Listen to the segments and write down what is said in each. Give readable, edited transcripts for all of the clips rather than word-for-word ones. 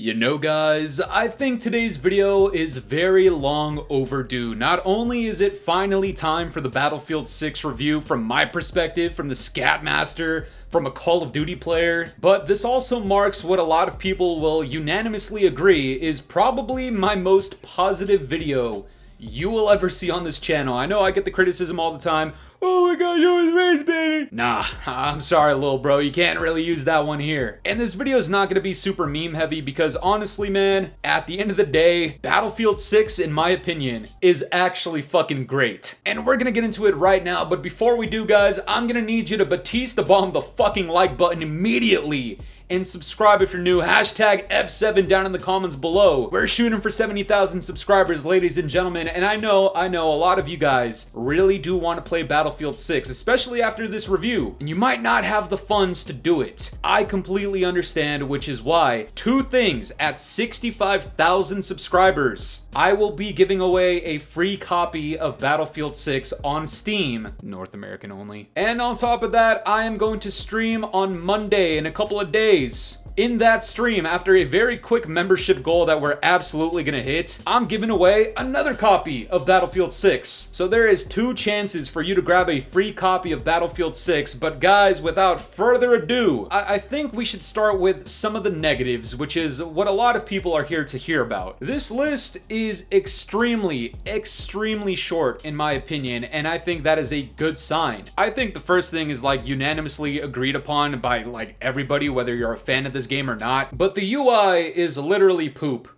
You know guys, I think today's video is very long overdue. Not only is it finally time for the Battlefield 6 review from my perspective, from the Scat Master, from a Call of Duty player, but this also marks what a lot of people will unanimously agree is probably my most positive video you will ever see on this channel. I know I get the criticism all the time. Oh my god, you're race baiting. Nah, I'm sorry, little bro. You can't really use that one here. And this video is not going to be super meme heavy because honestly, man, at the end of the day, Battlefield 6, in my opinion, is actually fucking great. And we're going to get into it right now. But before we do, guys, I'm going to need you to Batista bomb the fucking like button immediately. And subscribe if you're new. Hashtag F7 down in the comments below. We're shooting for 70,000 subscribers, ladies and gentlemen. And I know a lot of you guys really do want to play Battlefield 6, especially after this review. And you might not have the funds to do it. I completely understand, which is why two things at 65,000 subscribers. I will be giving away a free copy of Battlefield 6 on Steam, North American only. And on top of that, I am going to stream on Monday in a couple of days. In that stream, after a very quick membership goal that we're absolutely gonna hit, I'm giving away another copy of Battlefield 6. So there is two chances for you to grab a free copy of Battlefield 6, but guys, without further ado, I think we should start with some of the negatives, which is what a lot of people are here to hear about. This list is extremely short in my opinion, and I think that is a good sign. I think the first thing is like unanimously agreed upon by like everybody, whether you're a fan of this game or not, but the UI is literally poop.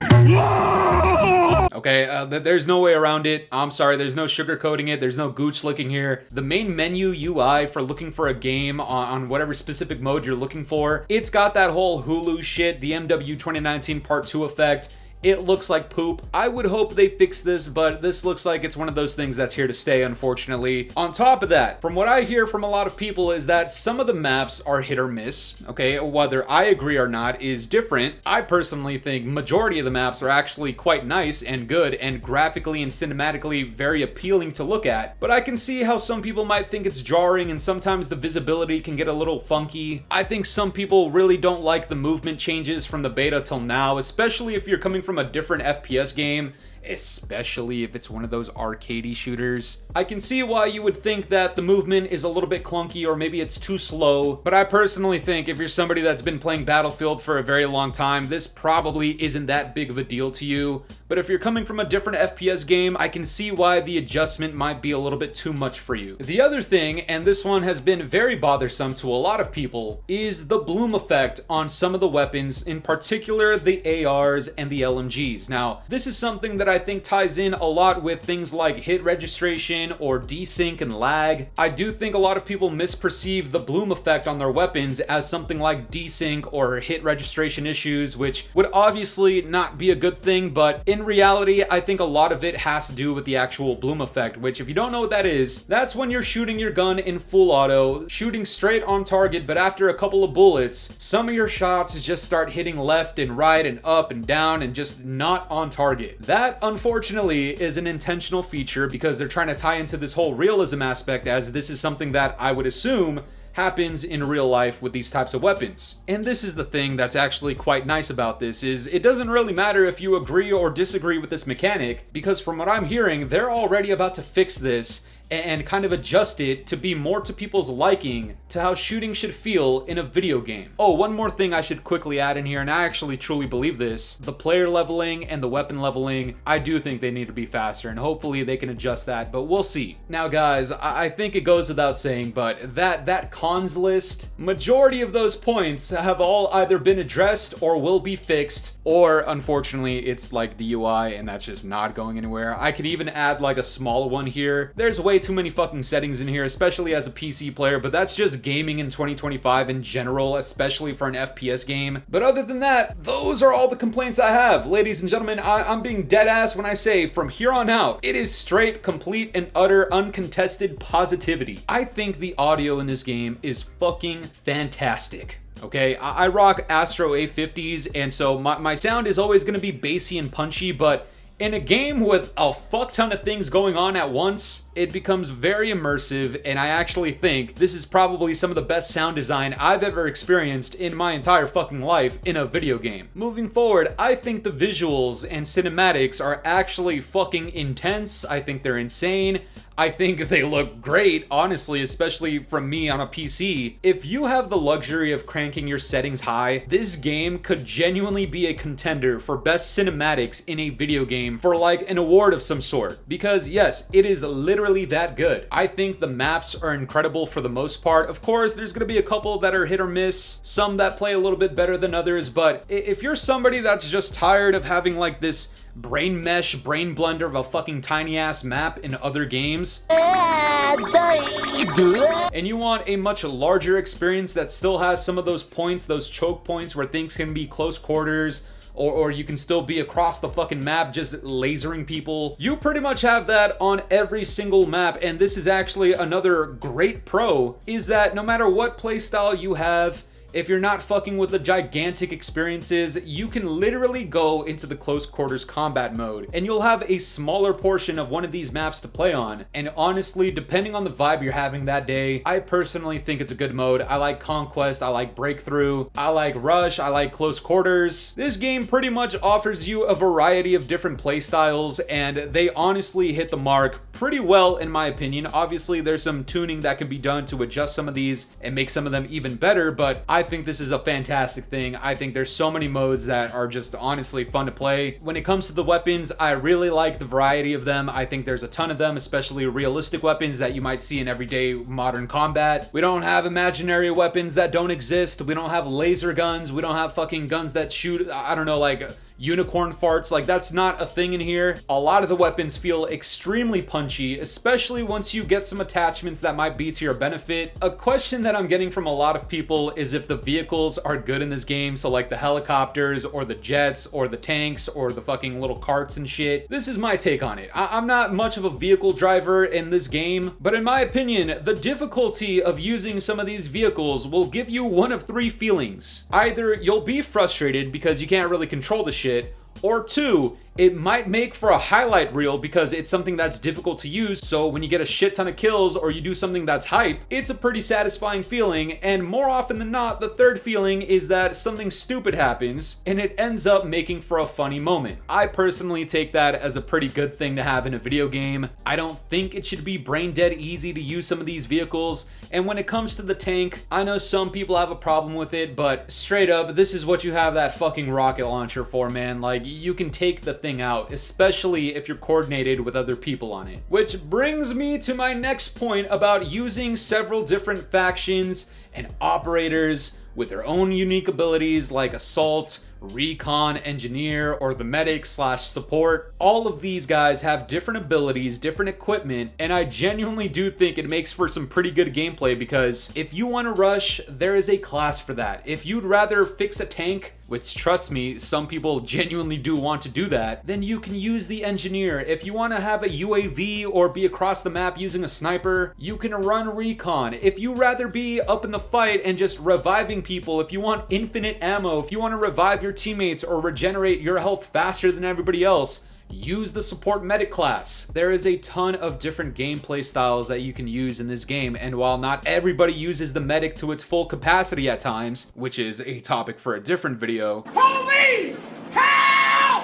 Okay, there's no way around it. I'm sorry, there's no sugarcoating it. There's no gooch licking here. The main menu UI for looking for a game on whatever specific mode you're looking for, it's got that whole Hulu shit, the MW 2019 Part 2 effect. It looks like poop. I would hope they fix this, but this looks like it's one of those things that's here to stay, unfortunately. On top of that, from what I hear from a lot of people is that some of the maps are hit or miss, okay? Whether I agree or not is different. I personally think majority of the maps are actually quite nice and good and graphically and cinematically very appealing to look at, but I can see how some people might think it's jarring and sometimes the visibility can get a little funky. I think some people really don't like the movement changes from the beta till now, especially if you're coming from a different FPS game, especially if it's one of those arcadey shooters. I can see why you would think that the movement is a little bit clunky or maybe it's too slow, but I personally think if you're somebody that's been playing Battlefield for a very long time, this probably isn't that big of a deal to you. But if you're coming from a different FPS game, I can see why the adjustment might be a little bit too much for you. The other thing, and this one has been very bothersome to a lot of people, is the bloom effect on some of the weapons, in particular the ARs and the LMGs. Now, this is something that I think ties in a lot with things like hit registration or desync and lag. I do think a lot of people misperceive the bloom effect on their weapons as something like desync or hit registration issues, which would obviously not be a good thing, but in reality, I think a lot of it has to do with the actual bloom effect, which if you don't know what that is, that's when you're shooting your gun in full auto, shooting straight on target, but after a couple of bullets, some of your shots just start hitting left and right and up and down and just not on target. That, unfortunately, is an intentional feature because they're trying to tie into this whole realism aspect, as this is something that I would assume happens in real life with these types of weapons. And this is the thing that's actually quite nice about this, is it doesn't really matter if you agree or disagree with this mechanic, because from what I'm hearing, they're already about to fix this and kind of adjust it to be more to people's liking to how shooting should feel in a video game. Oh, one more thing I should quickly add in here, and I actually truly believe this. The player leveling and the weapon leveling, I do think they need to be faster, and hopefully they can adjust that, but we'll see. Now guys, I think it goes without saying, but that cons list, majority of those points have all either been addressed or will be fixed, or unfortunately it's like the UI and that's just not going anywhere. I could even add like a small one here. There's way too many fucking settings in here, especially as a PC player, but that's just gaming in 2025 in general, especially for an FPS game. But other than that, those are all the complaints I have. Ladies and gentlemen, I'm being dead ass when I say from here on out, it is straight, complete, and utter uncontested positivity. I think the audio in this game is fucking fantastic. Okay, I rock Astro A50s, and so my sound is always going to be bassy and punchy, but In a game with a fuck ton of things going on at once, it becomes very immersive, and I actually think this is probably some of the best sound design I've ever experienced in my entire fucking life in a video game. Moving forward, I think the visuals and cinematics are actually fucking intense. I think they're insane. I think they look great, honestly, especially from me on a PC. If you have the luxury of cranking your settings high, this game could genuinely be a contender for best cinematics in a video game for like an award of some sort. Because yes, it is literally that good. I think the maps are incredible for the most part. Of course, there's gonna be a couple that are hit or miss, some that play a little bit better than others, but if you're somebody that's just tired of having like this brain mesh, brain blender of a fucking tiny ass map in other games, and you want a much larger experience that still has some of those points, those choke points where things can be close quarters, or you can still be across the fucking map just lasering people. You pretty much have that on every single map, and this is actually another great pro, is that no matter what playstyle you have, if you're not fucking with the gigantic experiences, you can literally go into the close quarters combat mode, and you'll have a smaller portion of one of these maps to play on. And honestly, depending on the vibe you're having that day, I personally think it's a good mode. I like Conquest, I like Breakthrough, I like Rush, I like Close Quarters. This game pretty much offers you a variety of different playstyles, and they honestly hit the mark pretty well in my opinion. Obviously, there's some tuning that can be done to adjust some of these and make some of them even better, but I think this is a fantastic thing. I think there's so many modes that are just honestly fun to play. When it comes to the weapons, I really like the variety of them. I think there's a ton of them, especially realistic weapons that you might see in everyday modern combat. We don't have imaginary weapons that don't exist. We don't have laser guns. We don't have fucking guns that shoot, I don't know, like unicorn farts. Like, that's not a thing in here. A lot of the weapons feel extremely punchy, especially once you get some attachments that might be to your benefit. A question that I'm getting from a lot of people is if the vehicles are good in this game, so like the helicopters or the jets or the tanks or the fucking little carts and shit. This is my take on it. I'm not much of a vehicle driver in this game, but in my opinion, the difficulty of using some of these vehicles will give you one of three feelings. Either you'll be frustrated because you can't really control the shit, or two, it might make for a highlight reel because it's something that's difficult to use, so when you get a shit ton of kills or you do something that's hype, it's a pretty satisfying feeling. And more often than not, the third feeling is that something stupid happens and it ends up making for a funny moment. I personally take that as a pretty good thing to have in a video game. I don't think it should be brain dead easy to use some of these vehicles, and when it comes to the tank, I know some people have a problem with it, but straight up, this is what you have that fucking rocket launcher for, man. Like, you can take the thing out, especially if you're coordinated with other people on it. Which brings me to my next point about using several different factions and operators with their own unique abilities like Assault, Recon, Engineer, or the Medic / Support. All of these guys have different abilities, different equipment, and I genuinely do think it makes for some pretty good gameplay, because if you want to rush, there is a class for that. If you'd rather fix a tank, which trust me, some people genuinely do want to do that, then you can use the Engineer. If you want to have a UAV or be across the map using a sniper, you can run Recon. If you rather be up in the fight and just reviving people, if you want infinite ammo, if you want to revive your teammates or regenerate your health faster than everybody else, use the Support Medic class. There is a ton of different gameplay styles that you can use in this game, and while not everybody uses the Medic to its full capacity at times, which is a topic for a different video, police! Help!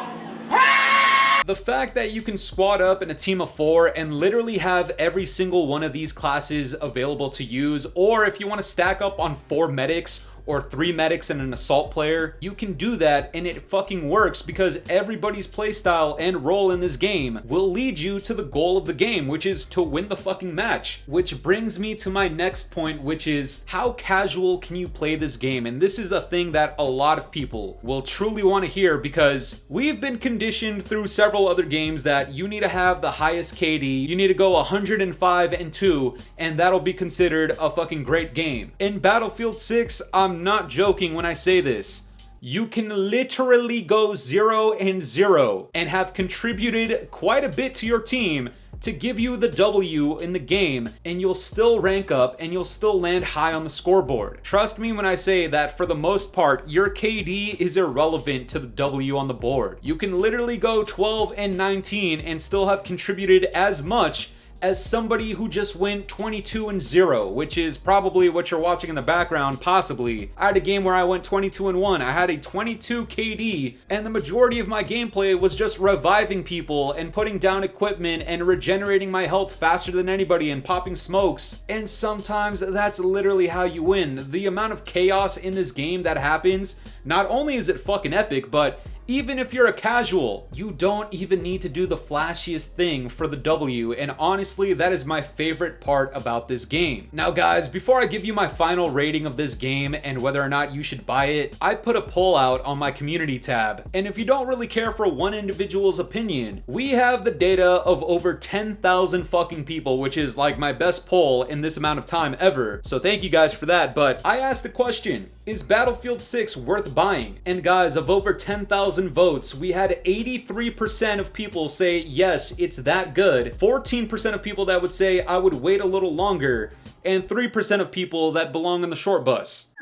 Help! The fact that you can squad up in a team of 4 and literally have every single one of these classes available to use, or if you want to stack up on 4 medics or 3 medics and an assault player, you can do that, and it fucking works because everybody's playstyle and role in this game will lead you to the goal of the game, which is to win the fucking match. Which brings me to my next point, which is how casual can you play this game? And this is a thing that a lot of people will truly want to hear, because we've been conditioned through several other games that you need to have the highest KD, you need to go 105-2, and that'll be considered a fucking great game. In Battlefield 6, I'm not joking when I say this. You can literally go 0-0 and have contributed quite a bit to your team to give you the W in the game, and you'll still rank up and you'll still land high on the scoreboard. Trust me when I say that for the most part, your KD is irrelevant to the W on the board. You can literally go 12 and 19 and still have contributed as much as somebody who just went 22 and 0, which is probably what you're watching in the background, possibly. I had a game where I went 22 and 1. I had a 22 KD, and the majority of my gameplay was just reviving people and putting down equipment and regenerating my health faster than anybody and popping smokes. And sometimes that's literally how you win. The amount of chaos in this game that happens, not only is it fucking epic, but even if you're a casual, you don't even need to do the flashiest thing for the W, and honestly, that is my favorite part about this game. Now guys, before I give you my final rating of this game and whether or not you should buy it, I put a poll out on my community tab, and if you don't really care for one individual's opinion, we have the data of over 10,000 fucking people, which is like my best poll in this amount of time ever, so thank you guys for that. But I asked the question, is Battlefield 6 worth buying? And guys, of over 10,000 votes, we had 83% of people say yes, it's that good, 14% of people that would say I would wait a little longer, and 3% of people that belong in the short bus.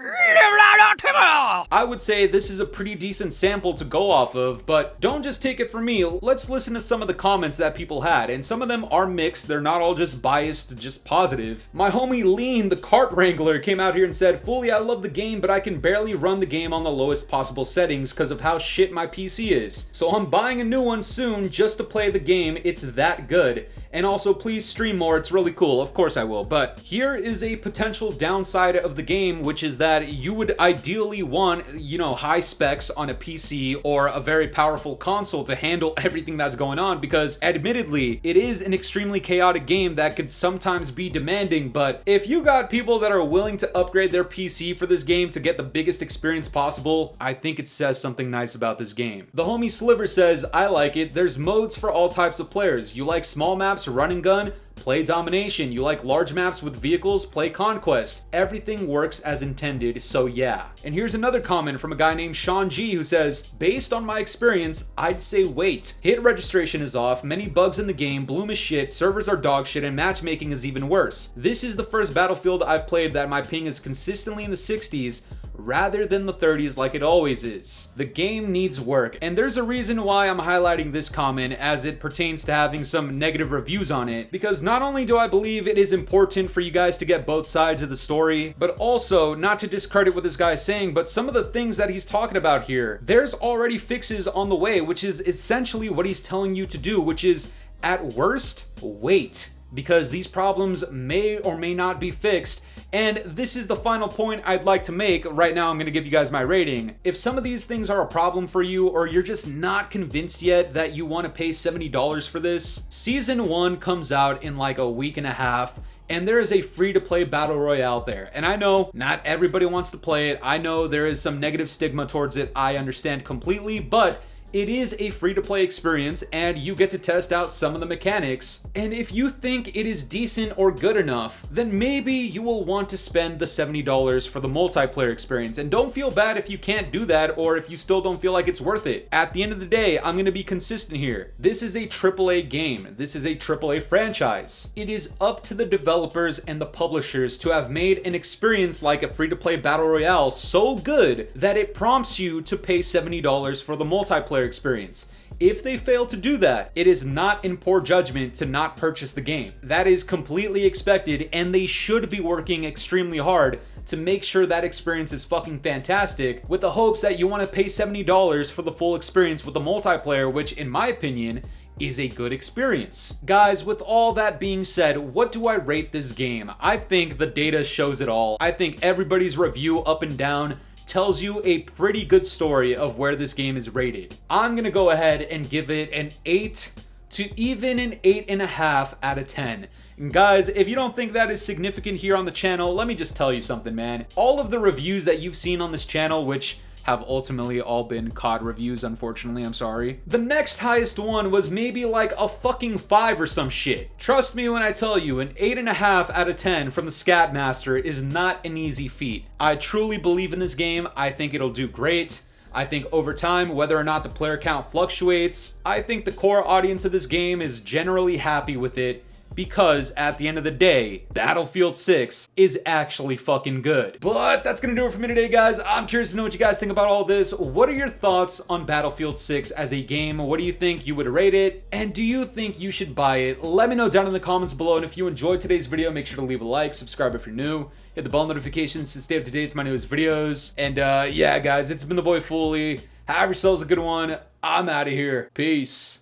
I would say this is a pretty decent sample to go off of, but don't just take it from me. Let's listen to some of the comments that people had, and some of them are mixed. They're not all just biased, just positive. My homie Lean, the cart wrangler, came out here and said, Fooly, I love the game, but I can barely run the game on the lowest possible settings because of how shit my PC is. So I'm buying a new one soon just to play the game. It's that good. And also, please stream more. It's really cool. Of course I will. But here is a potential downside of the game, which is that you would ideally want, you know, high specs on a PC or a very powerful console to handle everything that's going on, because admittedly, it is an extremely chaotic game that could sometimes be demanding. But if you got people that are willing to upgrade their PC for this game to get the biggest experience possible, I think it says something nice about this game. The homie Sliver says, I like it. There's modes for all types of players. You like small maps, run and gun? Play Domination. You like large maps with vehicles? Play Conquest. Everything works as intended, so yeah. And here's another comment from a guy named Sean G who says, based on my experience, I'd say wait. Hit registration is off, many bugs in the game, bloom is shit, servers are dog shit, and matchmaking is even worse. This is the first Battlefield I've played that my ping is consistently in the 60s, rather than the 30s like it always is. The game needs work, and there's a reason why I'm highlighting this comment as it pertains to having some negative reviews on it, because not only do I believe it is important for you guys to get both sides of the story, but also, not to discredit what this guy is saying, but some of the things that he's talking about here, there's already fixes on the way, which is essentially what he's telling you to do, which is, at worst, wait, because these problems may or may not be fixed. And this is the final point I'd like to make. Right now, I'm going to give you guys my rating. If some of these things are a problem for you, or you're just not convinced yet that you want to pay $70 for this, Season 1 comes out in like a week and a half, and there is a free-to-play battle royale there. And I know not everybody wants to play it. I know there is some negative stigma towards it. I understand completely, but it is a free-to-play experience, and you get to test out some of the mechanics. And if you think it is decent or good enough, then maybe you will want to spend the $70 for the multiplayer experience. And don't feel bad if you can't do that, or if you still don't feel like it's worth it. At the end of the day, I'm gonna be consistent here. This is a AAA game. This is a AAA franchise. It is up to the developers and the publishers to have made an experience like a free-to-play battle royale so good that it prompts you to pay $70 for the multiplayer experience. If they fail to do that, it is not in poor judgment to not purchase the game. That is completely expected, and they should be working extremely hard to make sure that experience is fucking fantastic, with the hopes that you want to pay $70 for the full experience with the multiplayer, which in my opinion is a good experience. Guys, with all that being said, what do I rate this game? I think the data shows it all. I think everybody's review up and down tells you a pretty good story of where this game is rated. I'm gonna go ahead and give it an 8 to even an 8.5 out of 10. And guys, if you don't think that is significant here on the channel, let me just tell you something, man. All of the reviews that you've seen on this channel, which have ultimately all been COD reviews, unfortunately, I'm sorry. The next highest one was maybe like a fucking 5 or some shit. Trust me when I tell you, an 8.5 out of 10 from the Scatmaster is not an easy feat. I truly believe in this game. I think it'll do great. I think over time, whether or not the player count fluctuates, I think the core audience of this game is generally happy with it, because at the end of the day, Battlefield 6 is actually fucking good. But that's gonna do it for me today, guys. I'm curious to know what you guys think about all this. What are your thoughts on Battlefield 6 as a game? What do you think you would rate it? And do you think you should buy it? Let me know down in the comments below. And if you enjoyed today's video, make sure to leave a like, subscribe if you're new, hit the bell notifications to stay up to date with my newest videos. And yeah, guys, it's been the boy Fooly. Have yourselves a good one. I'm out of here. Peace.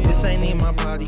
This ain't in my body.